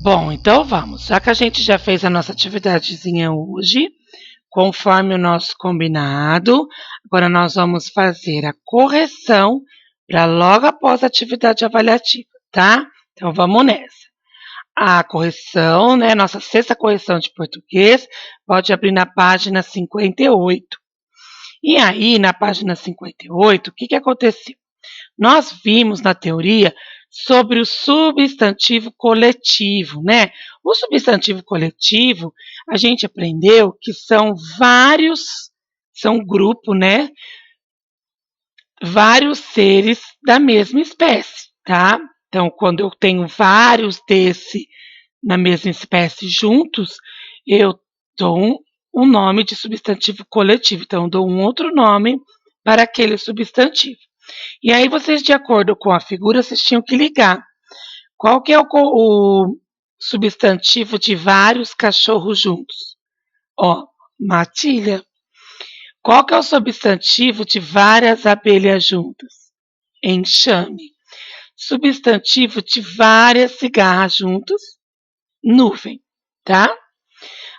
Bom, então vamos. Já que a gente já fez a nossa atividadezinha hoje, conforme o nosso combinado, agora nós vamos fazer a correção para logo após a atividade avaliativa, tá? Então vamos nessa. A correção, né? Nossa sexta correção de português, pode abrir na página 58. E aí, na página 58, o que aconteceu? Nós vimos na teoria sobre o substantivo coletivo, né? O substantivo coletivo, a gente aprendeu que são são grupo, né? Vários seres da mesma espécie, tá? Então, quando eu tenho vários na mesma espécie juntos, eu dou um nome de substantivo coletivo. Então, eu dou um outro nome para aquele substantivo. E aí vocês, de acordo com a figura, vocês tinham que ligar. Qual que é o substantivo de vários cachorros juntos? Ó, matilha. Qual que é o substantivo de várias abelhas juntas? Enxame. Substantivo de várias cigarras juntos? Nuvem, tá?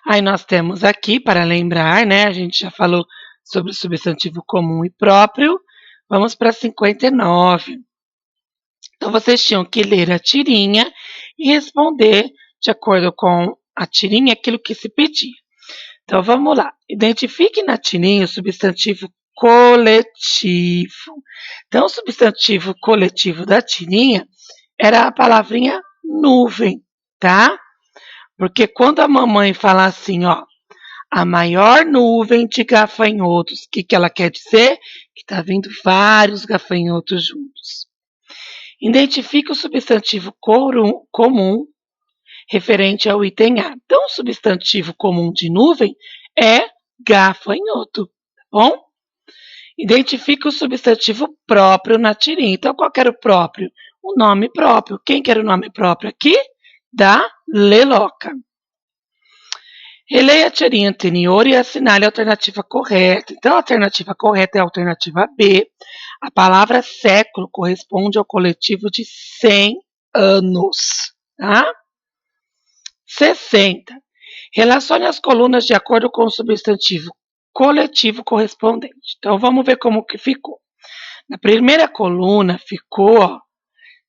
Aí nós temos aqui, para lembrar, né? A gente já falou sobre o substantivo comum e próprio. Vamos para 59. Então, vocês tinham que ler a tirinha e responder de acordo com a tirinha aquilo que se pedia. Então, vamos lá. Identifique na tirinha o substantivo coletivo. Então, o substantivo coletivo da tirinha era a palavrinha nuvem, tá? Porque quando a mamãe fala assim, ó, a maior nuvem de gafanhotos, o que ela quer dizer? Que está vindo vários gafanhotos juntos. Identifique o substantivo comum referente ao item A. Então, o substantivo comum de nuvem é gafanhoto, tá bom? Identifique o substantivo próprio na tirinha. Então, qual era o próprio? O nome próprio. Quem que era o nome próprio aqui? Da Leloca. Releia a tirinha anterior e assinale a alternativa correta. Então, a alternativa correta é a alternativa B. A palavra século corresponde ao coletivo de 100 anos. Tá? 60. Relacione as colunas de acordo com o substantivo coletivo correspondente. Então, vamos ver como que ficou. Na primeira coluna ficou, ó,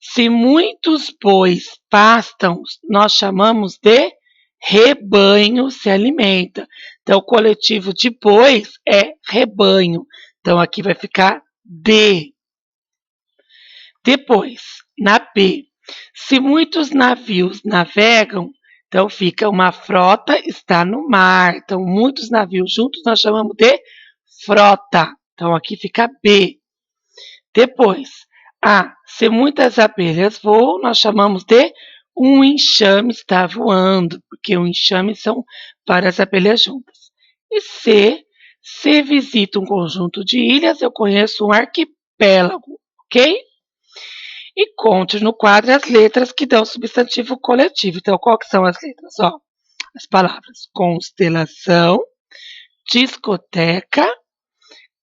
se muitos bois pastam, nós chamamos de rebanho se alimenta. Então, o coletivo de bois é rebanho. Então, aqui vai ficar D. Depois, na B, se muitos navios navegam, então fica uma frota está no mar. Então, muitos navios juntos nós chamamos de frota. Então, aqui fica B. Depois, A, se muitas abelhas voam, nós chamamos de um enxame está voando, porque o enxame são várias abelhas juntas. E C, se visita um conjunto de ilhas, eu conheço um arquipélago, ok? E conte no quadro as letras que dão substantivo coletivo. Então, qual que são as letras? Ó, as palavras constelação, discoteca,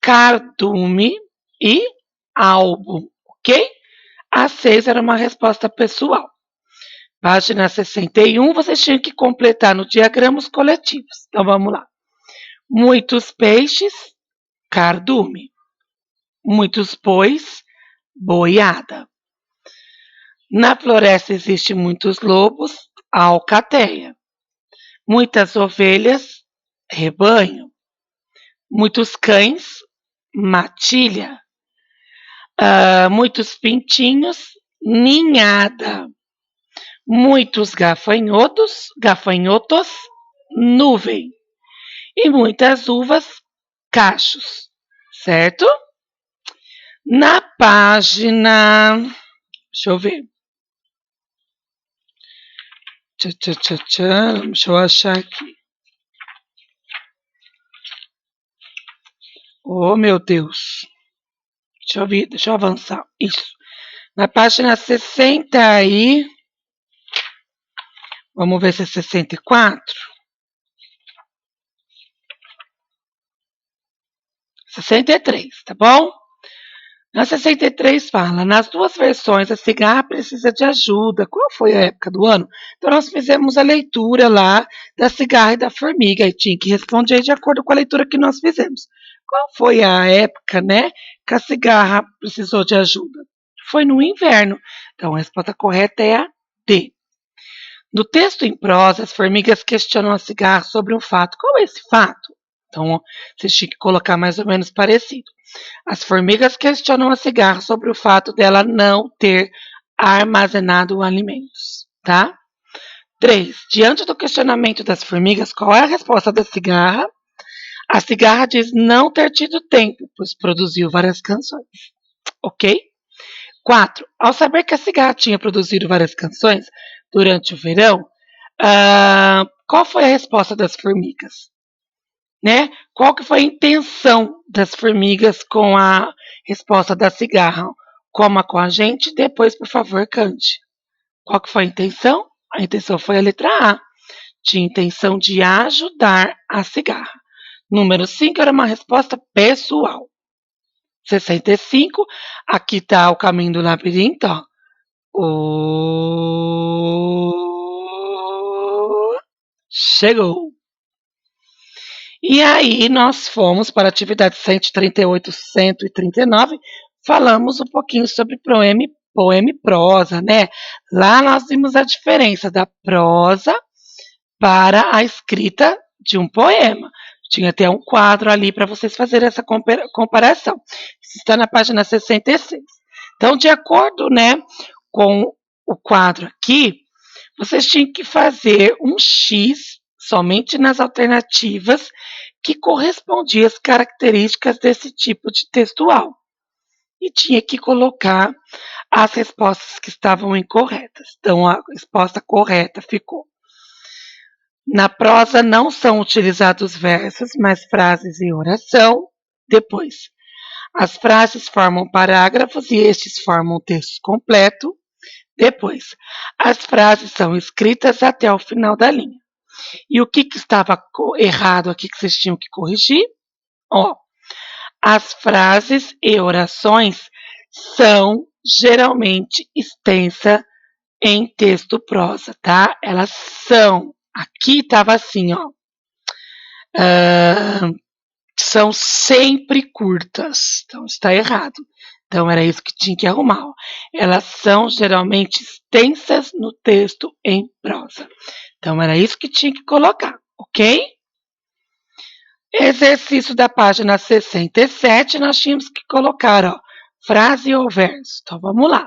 cardume e álbum, ok? A 6 era uma resposta pessoal. Página 61, vocês tinham que completar no diagrama os coletivos. Então, vamos lá. Muitos peixes, cardume. Muitos bois, boiada. Na floresta existem muitos lobos, alcateia. Muitas ovelhas, rebanho. Muitos cães, matilha. Muitos pintinhos, ninhada. Muitos gafanhotos, nuvem. E muitas uvas, cachos. Certo? Na página. Deixa eu ver. Deixa eu achar aqui. Oh, meu Deus. Deixa eu avançar. Isso. Na página 60 aí. Vamos ver se é 64. 63, tá bom? Na 63 fala, nas duas versões, a cigarra precisa de ajuda. Qual foi a época do ano? Então, nós fizemos a leitura lá da cigarra e da formiga, e tinha que responder de acordo com a leitura que nós fizemos. Qual foi a época, né, que a cigarra precisou de ajuda? Foi no inverno. Então, a resposta correta é a D. No texto em prosa, as formigas questionam a cigarra sobre um fato. Qual é esse fato? Então, vocês tinham que colocar mais ou menos parecido. As formigas questionam a cigarra sobre o fato dela não ter armazenado alimentos, tá? 3. Diante do questionamento das formigas, qual é a resposta da cigarra? A cigarra diz não ter tido tempo, pois produziu várias canções, ok? 4. Ao saber que a cigarra tinha produzido várias canções durante o verão, qual foi a resposta das formigas? Né? Qual que foi a intenção das formigas com a resposta da cigarra? Coma com a gente, depois, por favor, cante. Qual que foi a intenção? A intenção foi a letra A. Tinha intenção de ajudar a cigarra. Número 5 era uma resposta pessoal. 65, aqui está o caminho do labirinto, ó. Chegou. E aí nós fomos para a atividade 138, 139, falamos um pouquinho sobre poema e prosa, né? Lá nós vimos a diferença da prosa para a escrita de um poema. Tinha até um quadro ali para vocês fazerem essa comparação. Isso está na página 66. Então, de acordo, né, com o quadro aqui, vocês tinham que fazer um X somente nas alternativas que correspondiam às características desse tipo de textual. E tinha que colocar as respostas que estavam incorretas. Então, a resposta correta ficou: na prosa não são utilizados versos, mas frases em oração. Depois, as frases formam parágrafos e estes formam um texto completo. Depois, as frases são escritas até o final da linha. E o que estava errado aqui que vocês tinham que corrigir? Ó, as frases e orações são geralmente extensas em texto prosa, tá? Elas são. Aqui estava assim, ó. São sempre curtas. Então está errado. Então era isso que tinha que arrumar. Ó. Elas são geralmente extensas no texto em prosa. Então era isso que tinha que colocar, ok? Exercício da página 67, nós tínhamos que colocar, ó, frase ou verso. Então vamos lá.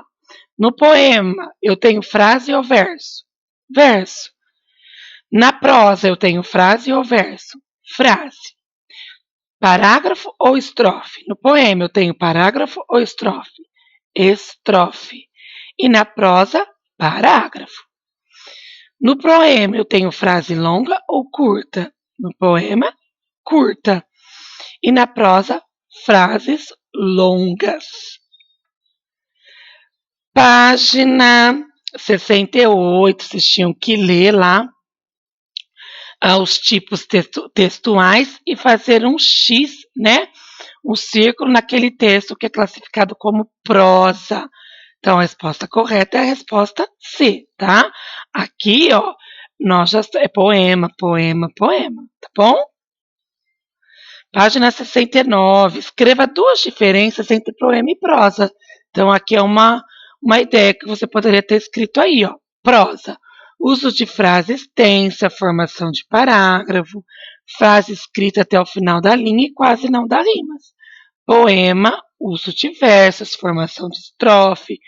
No poema, eu tenho frase ou verso? Verso. Na prosa, eu tenho frase ou verso? Frase. Parágrafo ou estrofe? No poema, eu tenho parágrafo ou estrofe? Estrofe. E na prosa, parágrafo. No poema, eu tenho frase longa ou curta? No poema, curta. E na prosa, frases longas. Página 68, vocês tinham que ler lá os tipos textuais e fazer um X, né? Um círculo naquele texto que é classificado como prosa. Então, a resposta correta é a resposta C, tá? Aqui, ó, nós já é poema, poema, poema, tá bom? Página 69. Escreva duas diferenças entre poema e prosa. Então, aqui é uma ideia que você poderia ter escrito aí, ó. Prosa. Uso de frase extensa, formação de parágrafo, frase escrita até o final da linha e quase não dá rimas. Poema, uso de versos, formação de estrofe,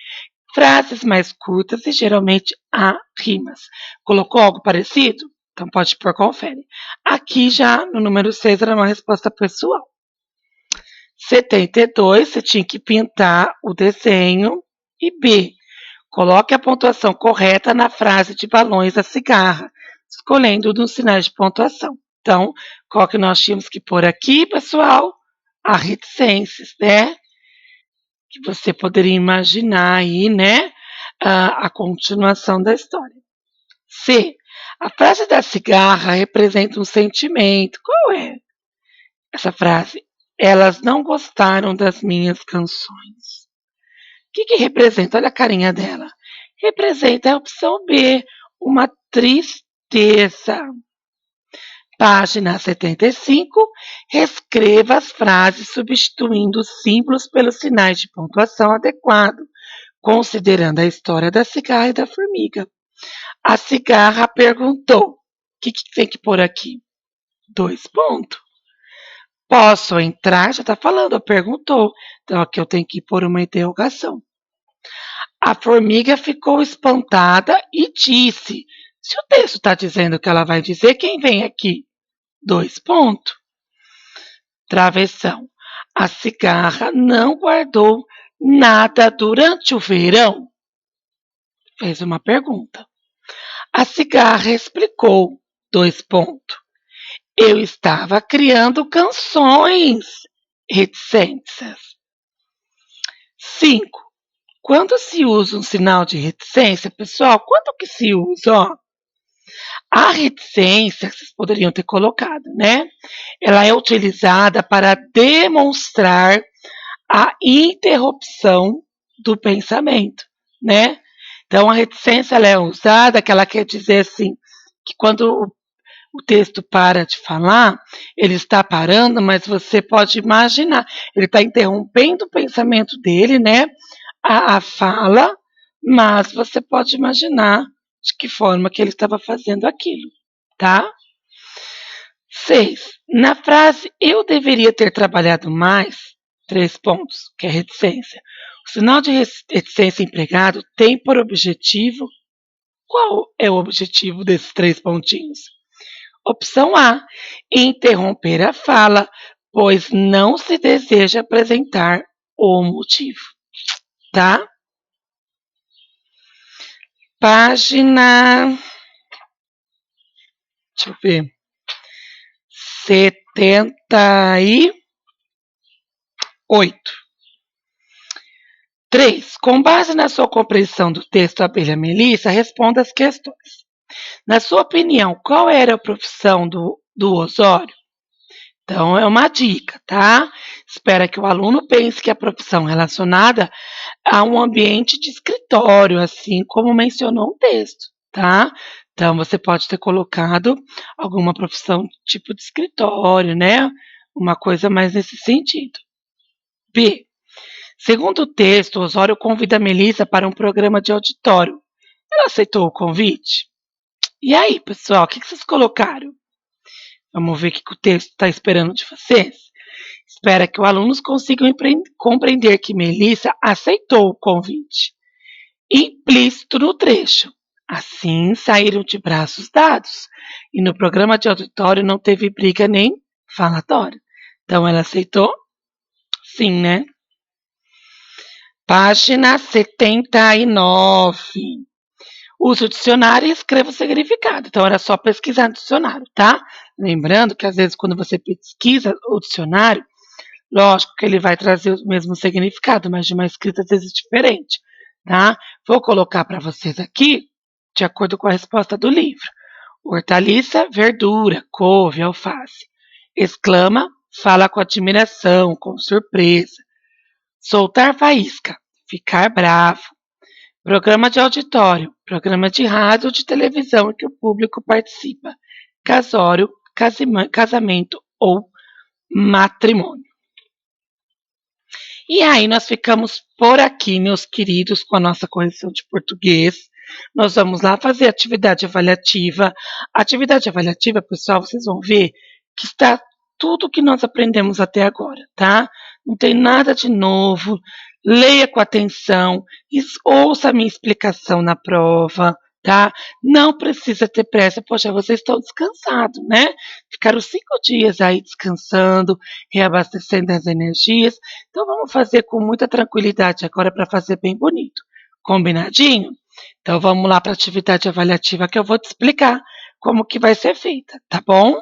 frases mais curtas e geralmente há rimas. Colocou algo parecido? Então pode pôr confere. Aqui já no número 6 era uma resposta pessoal. 72, você tinha que pintar o desenho. E B, coloque a pontuação correta na frase de balões da cigarra, escolhendo um dos sinais de pontuação. Então, qual que nós tínhamos que pôr aqui, pessoal? A reticências, né? Que você poderia imaginar aí, né? A continuação da história. C. A frase da cigarra representa um sentimento. Qual é essa frase? Elas não gostaram das minhas canções. O que representa? Olha a carinha dela. Representa a opção B, uma tristeza. Página 75. Reescreva as frases substituindo os símbolos pelos sinais de pontuação adequado, considerando a história da cigarra e da formiga. A cigarra perguntou. O que tem que pôr aqui? 2 pontos. Posso entrar? Já está falando, perguntou. Então aqui eu tenho que pôr uma interrogação. A formiga ficou espantada e disse. Se o texto está dizendo que ela vai dizer, quem vem aqui? 2 pontos. Travessão. A cigarra não guardou nada durante o verão? Fez uma pergunta. A cigarra explicou. 2 pontos. Eu estava criando canções. Reticências. 5. Quando se usa um sinal de reticência, pessoal, quando que se usa? Ó, a reticência, vocês poderiam ter colocado, né? Ela é utilizada para demonstrar a interrupção do pensamento, né? Então, a reticência ela é usada, que ela quer dizer assim, que quando o texto para de falar, ele está parando, mas você pode imaginar, ele está interrompendo o pensamento dele, né? A fala, mas você pode imaginar de que forma que ele estava fazendo aquilo, tá? 6. Na frase eu deveria ter trabalhado mais, 3 pontos, que é reticência. O sinal de reticência empregado tem por objetivo, qual é o objetivo desses 3 pontinhos? Opção A, interromper a fala, pois não se deseja apresentar o motivo, tá? Página, deixa eu ver, 78. 3. Com base na sua compreensão do texto Abelha Melissa, responda as questões. Na sua opinião, qual era a profissão do Osório? Então, é uma dica, tá? Espera que o aluno pense que a profissão relacionada a um ambiente de escritório, assim como mencionou o texto, tá? Então, você pode ter colocado alguma profissão tipo de escritório, né? Uma coisa mais nesse sentido. B. Segundo o texto, Osório convida a Melissa para um programa de auditório. Ela aceitou o convite? E aí, pessoal, o que vocês colocaram? Vamos ver o que o texto está esperando de vocês? Espera que os alunos consigam compreender que Melissa aceitou o convite. Implícito no trecho. Assim, saíram de braços dados. E no programa de auditório não teve briga nem falatório. Então, ela aceitou? Sim, né? Página 79. Use o dicionário e escreva o significado. Então, era só pesquisar no dicionário, tá? Lembrando que, às vezes, quando você pesquisa o dicionário, lógico que ele vai trazer o mesmo significado, mas de uma escrita, às vezes, diferente, tá? Vou colocar para vocês aqui, de acordo com a resposta do livro. Hortaliça, verdura, couve, alface. Exclama, fala com admiração, com surpresa. Soltar faísca, ficar bravo. Programa de auditório, programa de rádio ou de televisão em que o público participa. Casório, casamento ou matrimônio. E aí nós ficamos por aqui, meus queridos, com a nossa correção de português. Nós vamos lá fazer atividade avaliativa. Atividade avaliativa, pessoal, vocês vão ver que está tudo que nós aprendemos até agora, tá? Não tem nada de novo. Leia com atenção, ouça a minha explicação na prova, tá? Não precisa ter pressa. Poxa, vocês estão descansados, né? Ficaram 5 dias aí descansando, reabastecendo as energias. Então vamos fazer com muita tranquilidade agora para fazer bem bonito. Combinadinho? Então vamos lá para a atividade avaliativa que eu vou te explicar como que vai ser feita, tá bom?